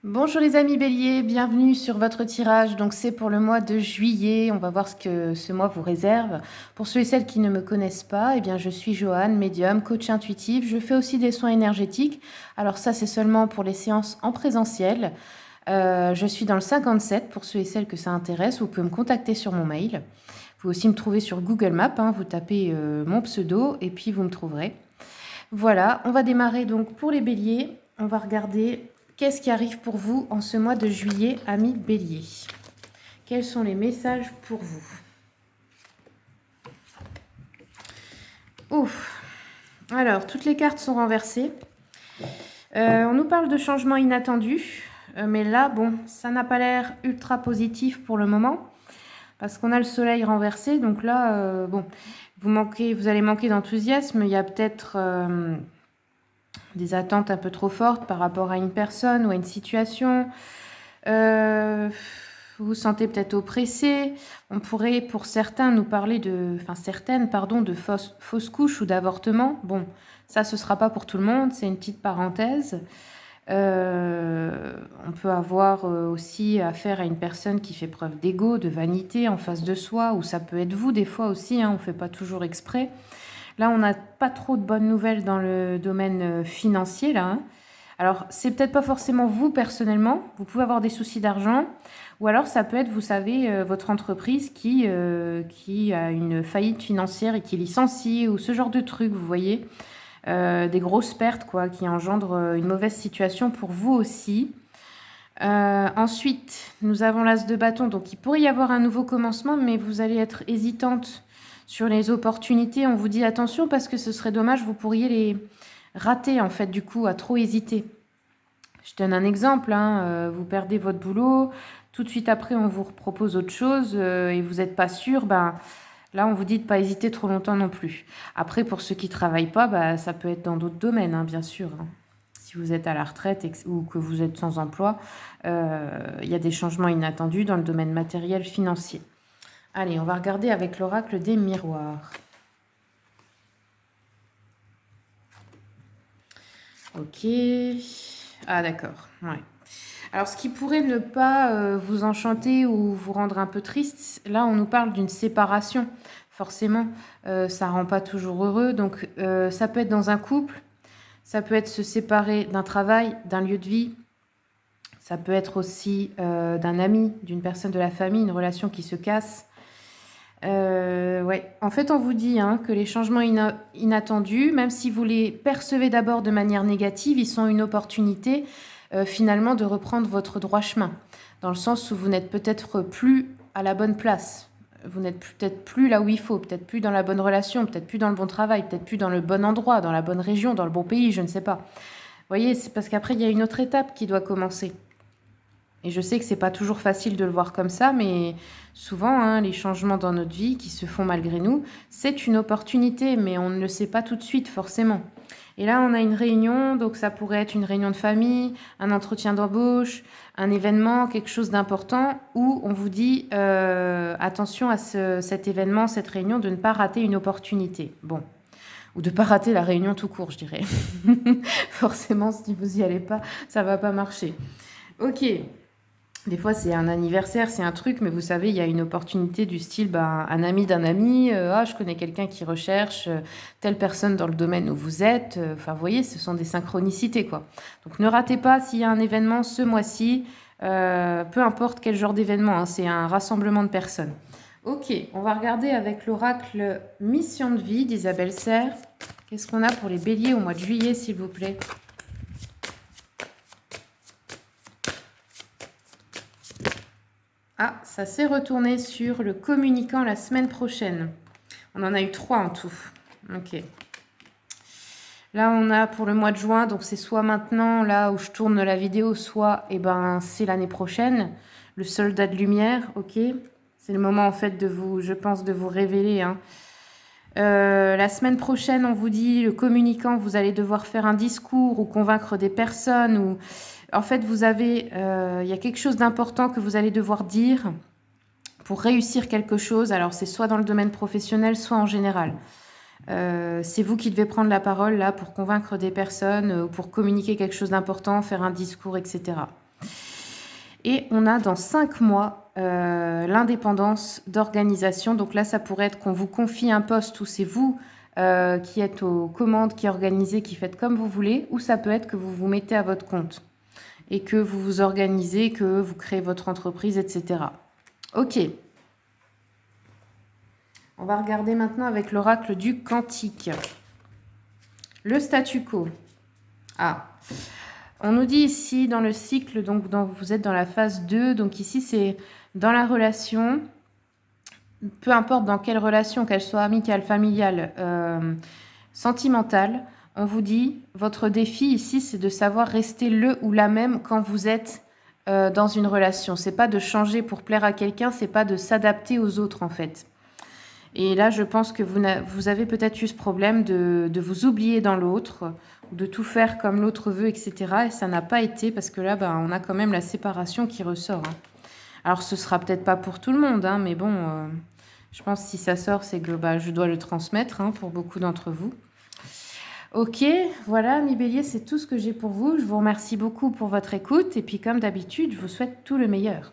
Bonjour les amis béliers, bienvenue sur votre tirage. Donc c'est pour le mois de juillet, on va voir ce que ce mois vous réserve. Pour ceux et celles qui ne me connaissent pas, eh bien je suis Joanne, médium, coach intuitif. Je fais aussi des soins énergétiques. Alors ça c'est seulement pour les séances en présentiel. Je suis dans le 57 pour ceux et celles que ça intéresse. Vous pouvez me contacter sur mon mail. Vous pouvez aussi me trouver sur Google Maps, vous tapez mon pseudo et puis vous me trouverez. Voilà, on va démarrer donc pour les béliers. On va regarder qu'est-ce qui arrive pour vous en ce mois de juillet, amis béliers. Quels sont les messages pour vous? Ouf. Alors, toutes les cartes sont renversées. On nous parle de changements inattendus. Mais là, bon, ça n'a pas l'air ultra positif pour le moment. Parce qu'on a le soleil renversé. Donc là, bon, vous allez manquer d'enthousiasme. Il y a peut-être des attentes un peu trop fortes par rapport à une personne ou à une situation. Vous vous sentez peut-être oppressé. On pourrait, pour certains, nous parler de... Enfin, certaines, pardon, de fausses couches ou d'avortement. Bon, ça, ce ne sera pas pour tout le monde. C'est une petite parenthèse. On peut avoir aussi affaire à une personne qui fait preuve d'ego, de vanité en face de soi, ou ça peut être vous des fois aussi, on ne fait pas toujours exprès. Là, on n'a pas trop de bonnes nouvelles dans le domaine financier, là. Alors, c'est peut-être pas forcément vous personnellement, vous pouvez avoir des soucis d'argent, ou alors ça peut être, vous savez, votre entreprise qui a une faillite financière et qui licencie, ou ce genre de truc, vous voyez. Des grosses pertes, quoi, qui engendrent une mauvaise situation pour vous aussi. Ensuite, nous avons l'as de bâton, donc il pourrait y avoir un nouveau commencement, mais vous allez être hésitante sur les opportunités. On vous dit attention parce que ce serait dommage, vous pourriez les rater en fait du coup à trop hésiter. Je donne un exemple, vous perdez votre boulot, tout de suite après on vous propose autre chose et vous n'êtes pas sûr, là on vous dit de ne pas hésiter trop longtemps non plus. Après pour ceux qui ne travaillent pas, ça peut être dans d'autres domaines bien sûr. Si vous êtes à la retraite ou que vous êtes sans emploi, il y a des changements inattendus dans le domaine matériel financier. Allez, on va regarder avec l'oracle des miroirs. Ok. Ah d'accord, ouais. Alors ce qui pourrait ne pas vous enchanter ou vous rendre un peu triste, là on nous parle d'une séparation. Forcément, ça rend pas toujours heureux. Donc ça peut être dans un couple, ça peut être se séparer d'un travail, d'un lieu de vie. Ça peut être aussi d'un ami, d'une personne de la famille, une relation qui se casse. Ouais. En fait, on vous dit que les changements inattendus, même si vous les percevez d'abord de manière négative, ils sont une opportunité finalement de reprendre votre droit chemin. Dans le sens où vous n'êtes peut-être plus à la bonne place. Vous n'êtes peut-être plus là où il faut, peut-être plus dans la bonne relation, peut-être plus dans le bon travail, peut-être plus dans le bon endroit, dans la bonne région, dans le bon pays, je ne sais pas. Vous voyez, c'est parce qu'après, il y a une autre étape qui doit commencer. Et je sais que c'est pas toujours facile de le voir comme ça, mais souvent, les changements dans notre vie qui se font malgré nous, c'est une opportunité, mais on ne le sait pas tout de suite forcément. Et là, on a une réunion, donc ça pourrait être une réunion de famille, un entretien d'embauche, un événement, quelque chose d'important, où on vous dit attention à cet événement, cette réunion, de ne pas rater une opportunité. Bon. Ou de ne pas rater la réunion tout court, je dirais. Forcément, si vous n'y allez pas, ça va pas marcher. Ok. Des fois, c'est un anniversaire, c'est un truc, mais vous savez, il y a une opportunité du style, un ami d'un ami, je connais quelqu'un qui recherche telle personne dans le domaine où vous êtes. Enfin, vous voyez, ce sont des synchronicités, quoi. Donc, ne ratez pas s'il y a un événement ce mois-ci, peu importe quel genre d'événement, c'est un rassemblement de personnes. Ok, on va regarder avec l'oracle Mission de vie d'Isabelle Serre. Qu'est-ce qu'on a pour les béliers au mois de juillet, s'il vous plaît? Ah, ça s'est retourné sur le communicant la semaine prochaine. On en a eu 3 en tout. Ok. Là, on a pour le mois de juin, donc c'est soit maintenant, là où je tourne la vidéo, soit c'est l'année prochaine. Le soldat de lumière, ok. C'est le moment en fait de vous, je pense, de vous révéler. La semaine prochaine, on vous dit, le communicant, vous allez devoir faire un discours ou convaincre des personnes ou... En fait, il y a quelque chose d'important que vous allez devoir dire pour réussir quelque chose. Alors, c'est soit dans le domaine professionnel, soit en général. C'est vous qui devez prendre la parole là pour convaincre des personnes, pour communiquer quelque chose d'important, faire un discours, etc. Et on a dans 5 mois l'indépendance d'organisation. Donc là, ça pourrait être qu'on vous confie un poste où c'est vous qui êtes aux commandes, qui organisez, qui faites comme vous voulez, ou ça peut être que vous vous mettez à votre compte et que vous vous organisez, que vous créez votre entreprise, etc. Ok. On va regarder maintenant avec l'oracle du Cantique. Le statu quo. Ah, on nous dit ici dans le cycle, donc vous êtes dans la phase 2, donc ici c'est dans la relation, peu importe dans quelle relation, qu'elle soit amicale, familiale, sentimentale, on vous dit, votre défi ici c'est de savoir rester le ou la même quand vous êtes dans une relation. C'est pas de changer pour plaire à quelqu'un, c'est pas de s'adapter aux autres en fait. Et là, je pense que vous avez peut-être eu ce problème de vous oublier dans l'autre, ou de tout faire comme l'autre veut, etc. Et ça n'a pas été, parce que là, on a quand même la séparation qui ressort. Hein. Alors, ce sera peut-être pas pour tout le monde, hein, mais bon, je pense que si ça sort, c'est que je dois le transmettre pour beaucoup d'entre vous. Ok, voilà, mes béliers, c'est tout ce que j'ai pour vous. Je vous remercie beaucoup pour votre écoute. Et puis, comme d'habitude, je vous souhaite tout le meilleur.